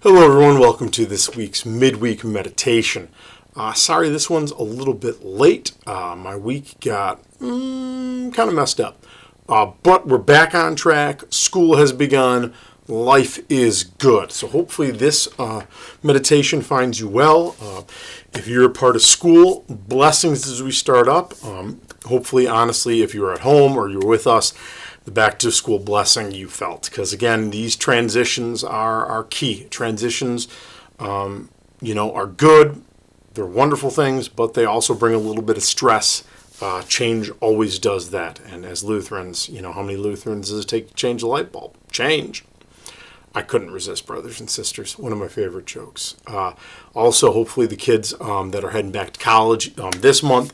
Hello everyone, welcome to this week's Midweek Meditation. Sorry this one's a little bit late. My week got kind of messed up. But we're back on track. School has begun. Life is good. So hopefully this meditation finds you well. If you're a part of school, blessings as we start up. Hopefully, honestly, if you're at home or you're with us, the back to school blessing you felt. Because again, these transitions are key. Transitions, are good. They're wonderful things, but they also bring a little bit of stress. Change always does that. And as Lutherans, how many Lutherans does it take to change a light bulb? Change. I couldn't resist, brothers and sisters. One of my favorite jokes. Also, hopefully the kids that are heading back to college this month,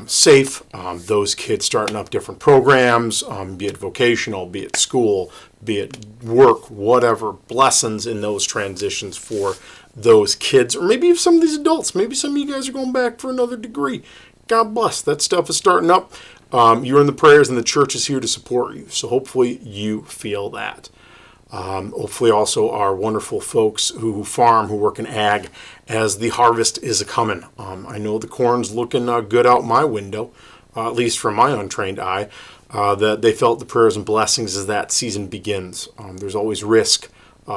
safe. Those kids starting up different programs, be it vocational, be it school, be it work, whatever. Blessings in those transitions for those kids. Or maybe some of these adults. Maybe some of you guys are going back for another degree. God bless. That stuff is starting up. You're in the prayers and the church is here to support you. So hopefully you feel that. Hopefully also our wonderful folks who farm, who work in ag, as the harvest is a-coming. I know the corn's looking good out my window, at least from my untrained eye, that they felt the prayers and blessings as that season begins. There's always risk.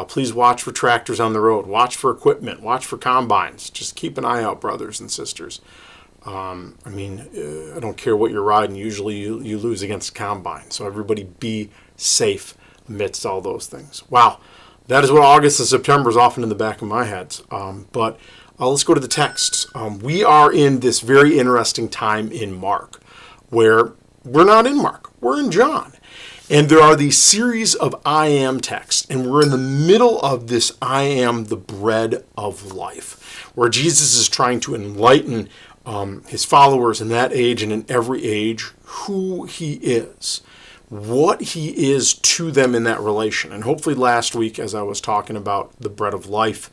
Please watch for tractors on the road. Watch for equipment. Watch for combines. Just keep an eye out, brothers and sisters. I don't care what you're riding. Usually you lose against a combine. So everybody be safe amidst all those things. Wow, that is what August and September is often in the back of my head. But let's go to the texts. We are in this very interesting time in Mark, where we're not in Mark, we're in John. And there are these series of I am texts, and we're in the middle of this I am the bread of life, where Jesus is trying to enlighten his followers in that age and in every age who he is, what he is to them in that relation. And hopefully last week, as I was talking about the bread of life,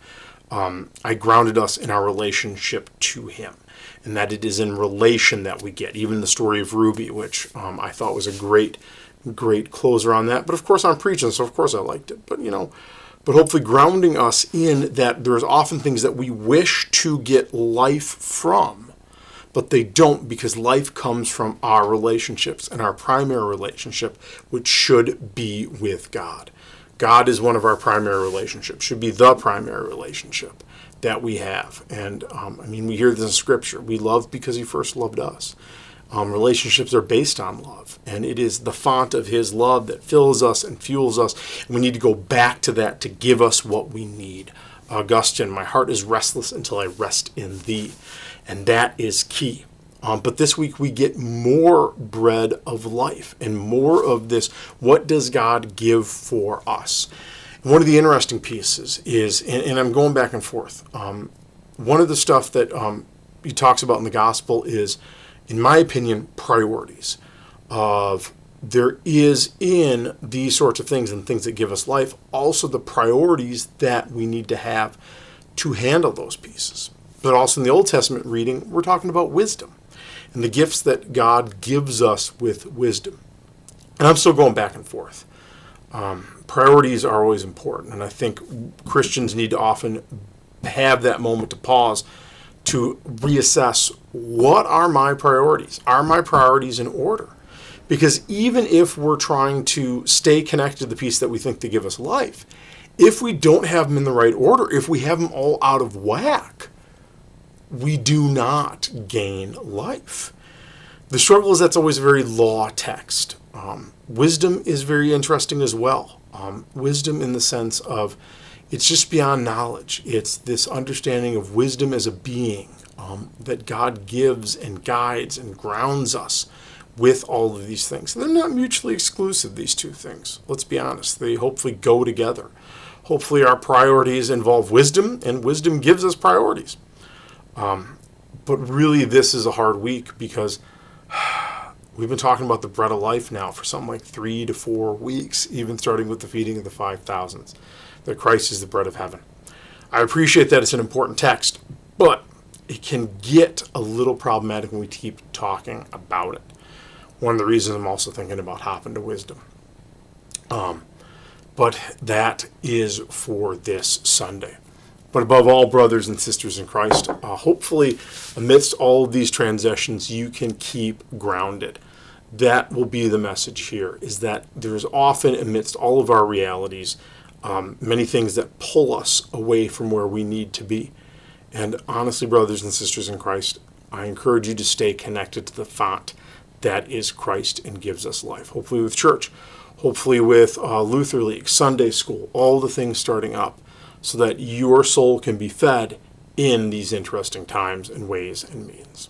I grounded us in our relationship to him, and that it is in relation that we get. Even the story of Ruby, which I thought was a great closer on that. But of course I'm preaching, so of course I liked it. But hopefully grounding us in that there's often things that we wish to get life from, but they don't, because life comes from our relationships, and our primary relationship, which should be with God. God is one of our primary relationships, should be the primary relationship that we have. And we hear this in Scripture. We love because he first loved us. Relationships are based on love, and it is the font of his love that fills us and fuels us. And we need to go back to that to give us what we need. Augustine, my heart is restless until I rest in thee. And that is key. But this week we get more bread of life and more of this. What does God give for us? One of the interesting pieces is, and I'm going back and forth, one of the stuff that he talks about in the gospel is, in my opinion, priorities. There is in these sorts of things and things that give us life, also the priorities that we need to have to handle those pieces. But also in the Old Testament reading, we're talking about wisdom and the gifts that God gives us with wisdom. And I'm still going back and forth. Priorities are always important, and I think Christians need to often have that moment to pause to reassess, what are my priorities? Are my priorities in order? Because even if we're trying to stay connected to the piece that we think to give us life, if we don't have them in the right order, if we have them all out of whack, we do not gain life. The struggle is that's always a very law text. Wisdom is very interesting as well. Wisdom in the sense of it's just beyond knowledge. It's this understanding of wisdom as a being that God gives and guides and grounds us with all of these things. They're not mutually exclusive, these two things. Let's be honest. They hopefully go together. Hopefully our priorities involve wisdom, and wisdom gives us priorities. But really, this is a hard week because we've been talking about the bread of life now for something like 3 to 4 weeks, even starting with the feeding of the 5,000s, that Christ is the bread of heaven. I appreciate that it's an important text, but it can get a little problematic when we keep talking about it. One of the reasons I'm also thinking about hopping to wisdom. But that is for this Sunday. But above all, brothers and sisters in Christ, hopefully amidst all of these transitions, you can keep grounded. That will be the message here, is that there's often amidst all of our realities, many things that pull us away from where we need to be. And honestly, brothers and sisters in Christ, I encourage you to stay connected to the font that is Christ and gives us life. Hopefully with church, hopefully with Luther League, Sunday school, all the things starting up, so that your soul can be fed in these interesting times and ways and means.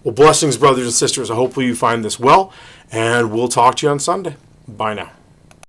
Well, blessings, brothers and sisters. I hope you find this well, and we'll talk to you on Sunday. Bye now.